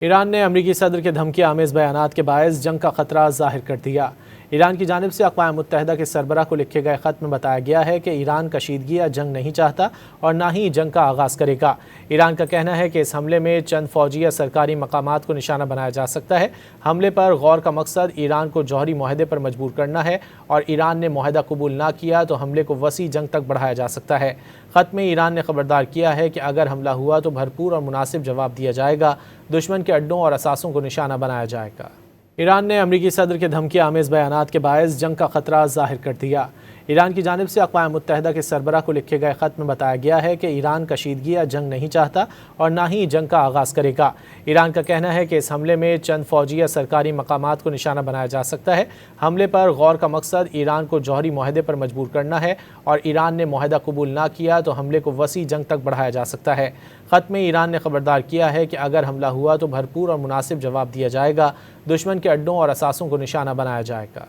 ایران نے امریکی صدر کے دھمکی آمیز بیانات کے باعث جنگ کا خطرہ ظاہر کر دیا۔ ایران کی جانب سے اقوام متحدہ کے سربراہ کو لکھے گئے خط میں بتایا گیا ہے کہ ایران کشیدگی یا جنگ نہیں چاہتا اور نہ ہی جنگ کا آغاز کرے گا۔ ایران کا کہنا ہے کہ اس حملے میں چند فوجی یا سرکاری مقامات کو نشانہ بنایا جا سکتا ہے۔ حملے پر غور کا مقصد ایران کو جوہری معاہدے پر مجبور کرنا ہے اور ایران نے معاہدہ قبول نہ کیا تو حملے کو وسیع جنگ تک بڑھایا جا سکتا ہے۔ خط میں ایران نے خبردار کیا ہے کہ اگر حملہ ہوا تو بھرپور اور مناسب جواب دیا جائے گا، دشمن کے اڈوں اور اثاثوں کو نشانہ بنایا جائے گا۔ ایران نے امریکی صدر کے دھمکی آمیز بیانات کے باعث جنگ کا خطرہ ظاہر کر دیا۔ ایران کی جانب سے اقوام متحدہ کے سربراہ کو لکھے گئے خط میں بتایا گیا ہے کہ ایران کشیدگی یا جنگ نہیں چاہتا اور نہ ہی جنگ کا آغاز کرے گا۔ ایران کا کہنا ہے کہ اس حملے میں چند فوجی یا سرکاری مقامات کو نشانہ بنایا جا سکتا ہے۔ حملے پر غور کا مقصد ایران کو جوہری معاہدے پر مجبور کرنا ہے اور ایران نے معاہدہ قبول نہ کیا تو حملے کو وسیع جنگ تک بڑھایا جا سکتا ہے۔ خط میں ایران نے خبردار کیا ہے کہ اگر حملہ ہوا تو بھرپور اور مناسب جواب دیا جائے گا، دشمن کے اڈوں اور اثاثوں کو نشانہ بنایا جائے گا۔